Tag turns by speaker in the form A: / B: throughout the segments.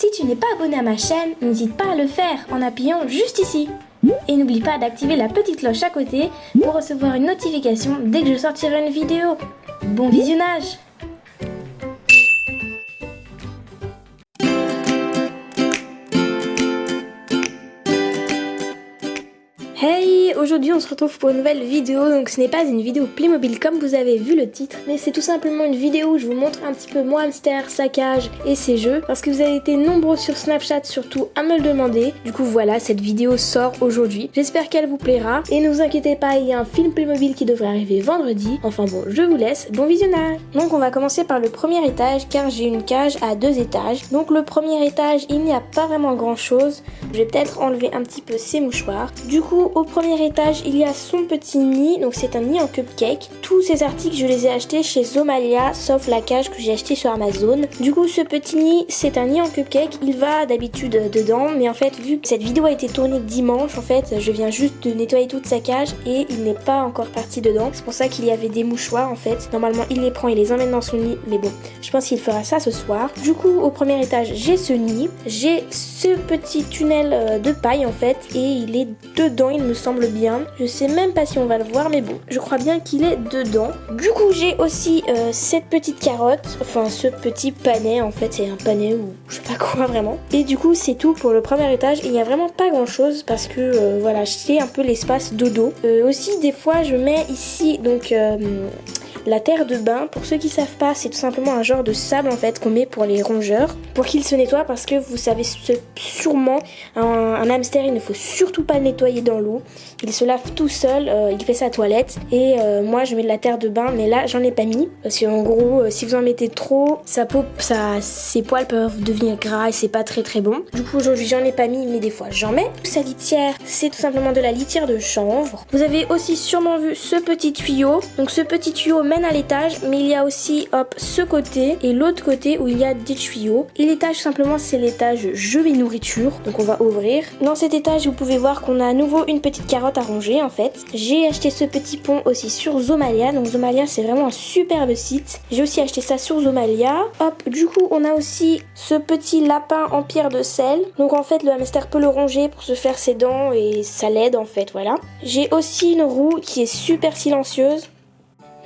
A: Si tu n'es pas abonné à ma chaîne, n'hésite pas à le faire en appuyant juste ici. Et n'oublie pas d'activer la petite cloche à côté pour recevoir une notification dès que je sortirai une vidéo. Bon visionnage! Hey, aujourd'hui on se retrouve pour une nouvelle vidéo, donc ce n'est pas une vidéo Playmobil comme vous avez vu le titre, mais c'est tout simplement une vidéo où je vous montre un petit peu mon hamster, sa cage et ses jeux, parce que vous avez été nombreux sur Snapchat surtout à me le demander. Du coup voilà, cette vidéo sort aujourd'hui, j'espère qu'elle vous plaira, et ne vous inquiétez pas, il y a un film Playmobil qui devrait arriver vendredi. Enfin bon, je vous laisse, bon visionnage. Donc on va commencer par le premier étage, car j'ai une cage à 2 étages. Donc le premier étage, il n'y a pas vraiment grand chose, je vais peut-être enlever un petit peu ces mouchoirs. Du coup, au premier étage, il y a son petit nid, donc c'est un nid en cupcake. Tous ces articles, je les ai achetés chez Zomalia, sauf la cage que j'ai achetée sur Amazon. Du coup, ce petit nid, c'est un nid en cupcake. Il va d'habitude dedans, mais en fait, vu que cette vidéo a été tournée dimanche, en fait, je viens juste de nettoyer toute sa cage et il n'est pas encore parti dedans. C'est pour ça qu'il y avait des mouchoirs, en fait. Normalement, il les prend, il les emmène dans son nid, mais bon, je pense qu'il fera ça ce soir. Du coup, au premier étage, j'ai ce nid. J'ai ce petit tunnel de paille, en fait, et il est dedans, il me semble bien. Je sais même pas si on va le voir, mais bon, je crois bien qu'il est dedans. Du coup, j'ai aussi cette petite carotte, enfin ce petit panet, en fait, c'est un panet ou je sais pas quoi vraiment. Et du coup, c'est tout pour le premier étage. Il n'y a vraiment pas grand chose parce que voilà, c'est un peu l'espace dodo. Aussi, des fois, je mets ici donc la terre de bain. Pour ceux qui savent pas, c'est tout simplement un genre de sable en fait qu'on met pour les rongeurs, pour qu'ils se nettoient, parce que vous savez sûrement, un hamster il ne faut surtout pas le nettoyer dans l'eau. Il se lave tout seul, il fait sa toilette, et moi je mets de la terre de bain, mais là j'en ai pas mis, parce qu'en gros si vous en mettez trop, ses poils peuvent devenir gras et c'est pas très très bon. Du coup aujourd'hui j'en ai pas mis, mais des fois j'en mets. Sa litière, c'est tout simplement de la litière de chanvre. Vous avez aussi sûrement vu ce petit tuyau, donc ce petit tuyau mène à l'étage, mais il y a aussi hop ce côté et l'autre côté où il y a des tuyaux. Et l'étage simplement c'est l'étage jeux et nourriture, donc on va ouvrir. Dans cet étage vous pouvez voir qu'on a à nouveau une petite carotte à ranger en fait. J'ai acheté ce petit pont aussi sur Zomalia, donc Zomalia c'est vraiment un superbe site. J'ai aussi acheté ça sur Zomalia. Hop, du coup on a aussi ce petit lapin en pierre de sel, donc en fait le hamster peut le ronger pour se faire ses dents et ça l'aide en fait, voilà. J'ai aussi une roue qui est super silencieuse.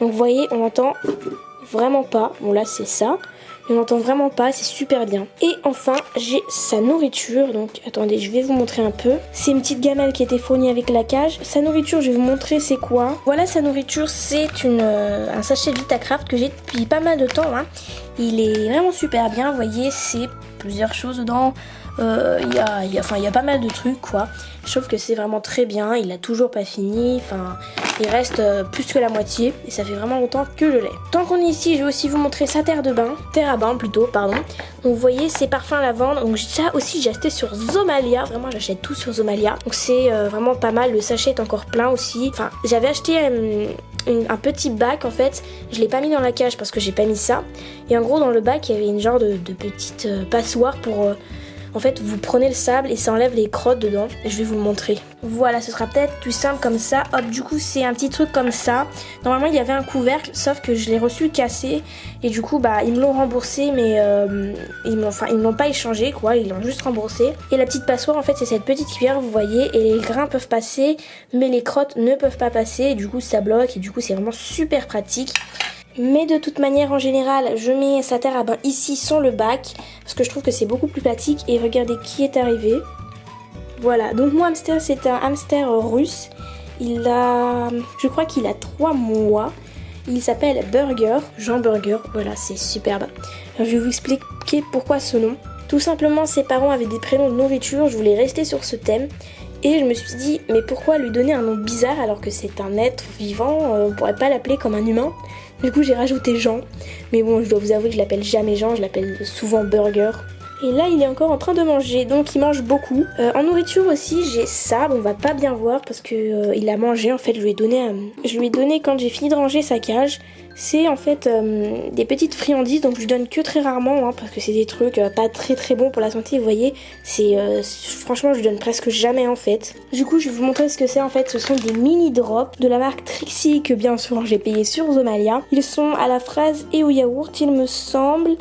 A: Donc vous voyez, on entend vraiment pas. Bon là c'est ça. On n'entend vraiment pas, c'est super bien. Et enfin, j'ai sa nourriture. Donc attendez, je vais vous montrer un peu. C'est une petite gamelle qui a été fournie avec la cage. Sa nourriture, je vais vous montrer c'est quoi. Voilà sa nourriture, c'est un sachet Vitacraft que j'ai depuis pas mal de temps. Hein. Il est vraiment super bien, vous voyez, c'est plusieurs choses dedans. Il y a pas mal de trucs quoi. Je trouve que c'est vraiment très bien, il a toujours pas fini, enfin il reste plus que la moitié et ça fait vraiment longtemps que je l'ai. Tant qu'on est ici, je vais aussi vous montrer sa terre à bain plutôt, pardon. Donc vous voyez ses parfums lavande, donc ça aussi j'ai acheté sur Zomalia, vraiment j'achète tout sur Zomalia. Donc c'est vraiment pas mal, le sachet est encore plein aussi. Enfin j'avais acheté un petit bac en fait, je l'ai pas mis dans la cage parce que j'ai pas mis ça. Et en gros dans le bac il y avait une genre de petite passoire pour... En fait, vous prenez le sable et ça enlève les crottes dedans. Je vais vous le montrer. Voilà, ce sera peut-être plus simple comme ça. Hop, du coup, c'est un petit truc comme ça. Normalement, il y avait un couvercle, sauf que je l'ai reçu cassé. Et du coup, bah, ils me l'ont remboursé, mais ils me l'ont pas échangé, quoi. Ils l'ont juste remboursé. Et la petite passoire, en fait, c'est cette petite cuillère, vous voyez. Et les grains peuvent passer, mais les crottes ne peuvent pas passer. Et du coup, ça bloque. Et du coup, c'est vraiment super pratique. Mais de toute manière, en général, je mets sa terre à bain ici sans le bac, parce que je trouve que c'est beaucoup plus pratique. Et regardez qui est arrivé. Voilà, donc mon hamster, c'est un hamster russe. Je crois qu'il a 3 mois. Il s'appelle Burger, Jean Burger, voilà, c'est superbe. Alors, je vais vous expliquer pourquoi ce nom. Tout simplement, ses parents avaient des prénoms de nourriture, je voulais rester sur ce thème. Et je me suis dit, mais pourquoi lui donner un nom bizarre alors que c'est un être vivant, on pourrait pas l'appeler comme un humain. Du coup j'ai rajouté Jean, mais bon je dois vous avouer que je l'appelle jamais Jean, je l'appelle souvent Burger. Et là il est encore en train de manger, donc il mange beaucoup. En nourriture aussi j'ai ça, on va pas bien voir parce que il a mangé en fait, je lui ai donné quand j'ai fini de ranger sa cage. c'est en fait des petites friandises, donc je lui donne que très rarement parce que c'est des trucs pas très bons pour la santé, vous voyez, c'est franchement je lui donne presque jamais en fait. Du coup je vais vous montrer ce que c'est en fait, ce sont des mini drops de la marque Trixie que bien sûr j'ai payé sur Zomalia. Ils sont à la fraise et au yaourt il me semble,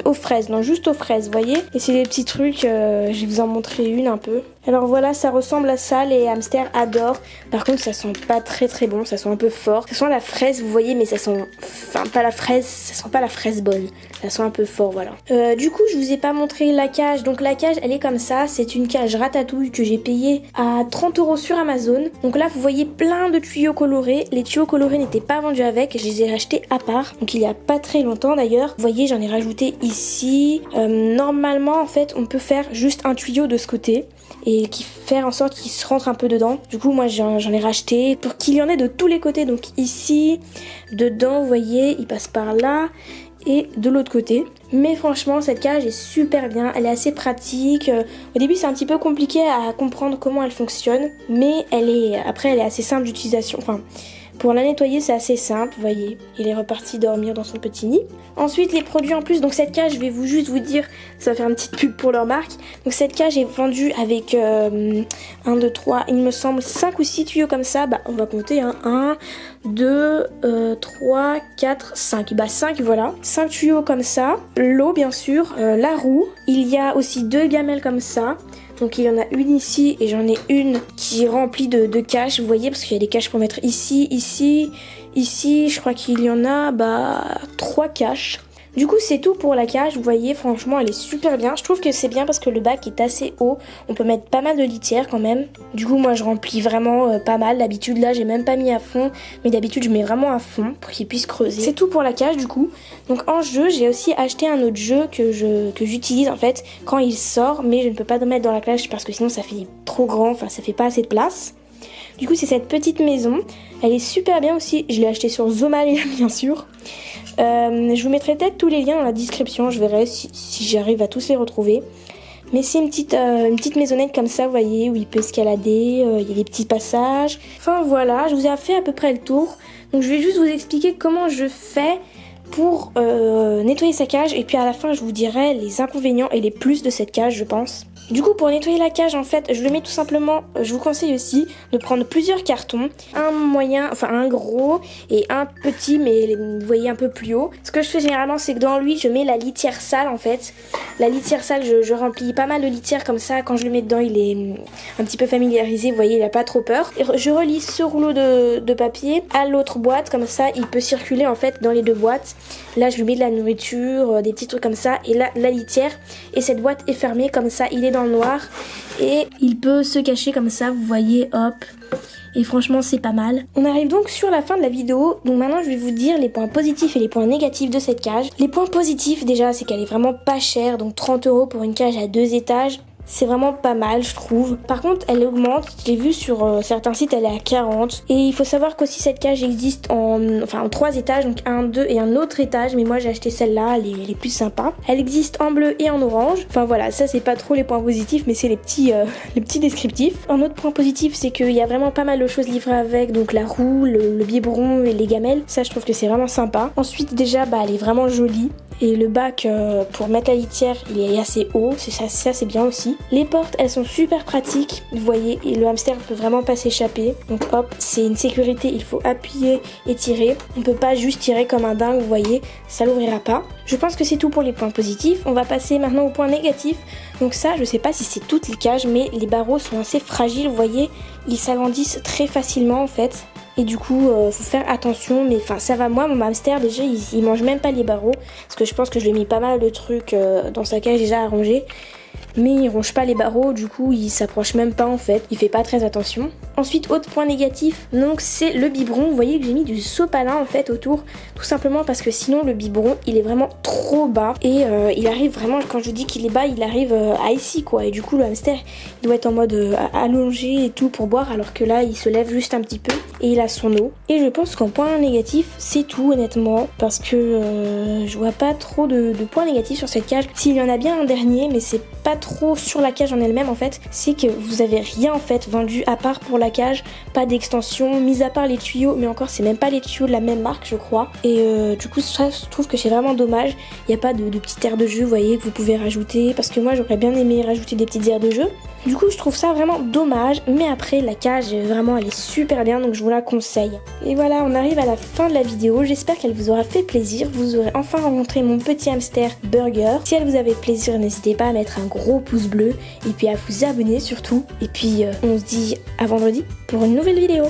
A: aux fraises, non juste aux fraises, vous voyez, et c'est des petits trucs, je vais vous en montrer une un peu. Alors voilà, ça ressemble à ça, les hamsters adorent. Par contre ça sent pas très bon, ça sent un peu fort. Ça sent la fraise, vous voyez, mais ça sent, enfin pas la fraise, ça sent pas la fraise bonne. Ça sent un peu fort, voilà. Du coup je vous ai pas montré la cage, donc la cage elle est comme ça. C'est une cage ratatouille que j'ai payée à 30 € sur Amazon. Donc là vous voyez plein de tuyaux colorés. Les tuyaux colorés n'étaient pas vendus avec, je les ai rachetés à part. Donc il y a pas très longtemps d'ailleurs. Vous voyez j'en ai rajouté ici. Normalement en fait on peut faire juste un tuyau de ce côté et qui faire en sorte qu'il se rentre un peu dedans. Du coup moi j'en ai racheté pour qu'il y en ait de tous les côtés, donc ici, dedans vous voyez, il passe par là et de l'autre côté. Mais franchement cette cage est super bien, elle est assez pratique. Au début c'est un petit peu compliqué à comprendre comment elle fonctionne, mais après elle est assez simple d'utilisation, enfin pour la nettoyer c'est assez simple, vous voyez, il est reparti dormir dans son petit nid. Ensuite les produits en plus, donc cette cage je vais juste vous dire, ça va faire une petite pub pour leur marque. Donc cette cage est vendue avec 1, 2, 3, il me semble 5 ou 6 tuyaux comme ça, on va compter, 1, 2, 3, 4, 5, 5 voilà, 5 tuyaux comme ça, l'eau bien sûr, la roue, il y a aussi 2 gamelles comme ça. Donc il y en a une ici et j'en ai une qui est remplie de caches, vous voyez, parce qu'il y a des caches pour mettre ici, ici, je crois qu'il y en a 3 caches. Du coup c'est tout pour la cage, vous voyez, franchement elle est super bien. Je trouve que c'est bien parce que le bac est assez haut, on peut mettre pas mal de litière quand même. Du coup moi je remplis vraiment pas mal, d'habitude là j'ai même pas mis à fond, mais d'habitude je mets vraiment à fond pour qu'il puisse creuser. C'est tout pour la cage du coup. Donc en jeu j'ai aussi acheté un autre jeu que j'utilise en fait quand il sort, mais je ne peux pas le mettre dans la cage parce que sinon ça fait trop grand, enfin ça fait pas assez de place. Du coup c'est cette petite maison, elle est super bien aussi, je l'ai acheté sur Zomalia bien sûr. Je vous mettrai peut-être tous les liens dans la description, je verrai si j'arrive à tous les retrouver. Mais c'est une petite maisonnette comme ça, vous voyez, où il peut escalader, il y a des petits passages. Enfin voilà, je vous ai fait à peu près le tour. Donc je vais juste vous expliquer comment je fais pour nettoyer sa cage. Et puis à la fin, je vous dirai les inconvénients et les plus de cette cage, je pense. Du coup pour nettoyer la cage en fait je le mets tout simplement, je vous conseille aussi de prendre plusieurs cartons, un moyen, enfin un gros et un petit mais vous voyez un peu plus haut. Ce que je fais généralement c'est que dans lui je mets la litière sale en fait. La litière sale je remplis pas mal de litière comme ça, quand je le mets dedans il est un petit peu familiarisé, vous voyez il a pas trop peur. Et je relie ce rouleau de papier à l'autre boîte, comme ça il peut circuler en fait dans les deux boîtes. Là je lui mets de la nourriture, des petits trucs comme ça et là la litière, et cette boîte est fermée comme ça il est dans le noir et il peut se cacher comme ça, vous voyez, hop. Et franchement c'est pas mal. On arrive donc sur la fin de la vidéo. Donc maintenant je vais vous dire les points positifs et les points négatifs de cette cage. Les points positifs déjà c'est qu'elle est vraiment pas chère. Donc 30 € pour une cage à 2 étages. C'est vraiment pas mal je trouve. Par contre elle augmente, j'ai vu sur certains sites elle est à 40. Et il faut savoir qu'aussi cette cage existe en 3 étages, donc 1, 2 et un autre étage. Mais moi j'ai acheté celle-là, elle est plus sympa. Elle existe en bleu et en orange. Enfin voilà, ça c'est pas trop les points positifs mais c'est les petits descriptifs. Un autre point positif c'est qu'il y a vraiment pas mal de choses livrées avec. Donc la roue, le biberon et les gamelles. Ça je trouve que c'est vraiment sympa. Ensuite déjà elle est vraiment jolie. Et le bac pour mettre la litière il est assez haut, ça c'est bien aussi. Les portes elles sont super pratiques, vous voyez, et le hamster peut vraiment pas s'échapper. Donc hop, c'est une sécurité, il faut appuyer et tirer. On peut pas juste tirer comme un dingue, vous voyez, ça l'ouvrira pas. Je pense que c'est tout pour les points positifs. On va passer maintenant aux points négatifs. Donc ça, je sais pas si c'est toutes les cages, mais les barreaux sont assez fragiles, vous voyez, ils s'agrandissent très facilement en fait. Et du coup, faut faire attention, mais enfin ça va, moi mon hamster déjà il mange même pas les barreaux, parce que je pense que je lui ai mis pas mal de trucs dans sa cage déjà à ranger. Mais il ronge pas les barreaux, du coup il s'approche même pas en fait, il fait pas très attention. Ensuite autre point négatif, donc c'est le biberon, vous voyez que j'ai mis du sopalin en fait autour, tout simplement parce que sinon le biberon il est vraiment trop bas et il arrive vraiment, quand je dis qu'il est bas il arrive à ici quoi, et du coup le hamster il doit être en mode allongé et tout pour boire, alors que là il se lève juste un petit peu et il a son eau. Et je pense qu'en point négatif c'est tout honnêtement, parce que je vois pas trop de points négatifs sur cette cage. S'il y en a bien un dernier, mais c'est pas trop sur la cage en elle-même en fait, c'est que vous avez rien en fait vendu à part pour la cage, pas d'extension, mis à part les tuyaux, mais encore c'est même pas les tuyaux de la même marque je crois. Et du coup ça je trouve que c'est vraiment dommage, il n'y a pas de petites aires de jeu, vous voyez, que vous pouvez rajouter, parce que moi j'aurais bien aimé rajouter des petites aires de jeu. Du coup je trouve ça vraiment dommage, mais après la cage vraiment elle est super bien, donc je vous la conseille. Et voilà, on arrive à la fin de la vidéo, j'espère qu'elle vous aura fait plaisir, vous aurez enfin rencontré mon petit hamster Burger. Si elle vous avait plaisir, n'hésitez pas à mettre un gros pouce bleu et puis à vous abonner surtout. Et puis on se dit à vendredi pour une nouvelle vidéo.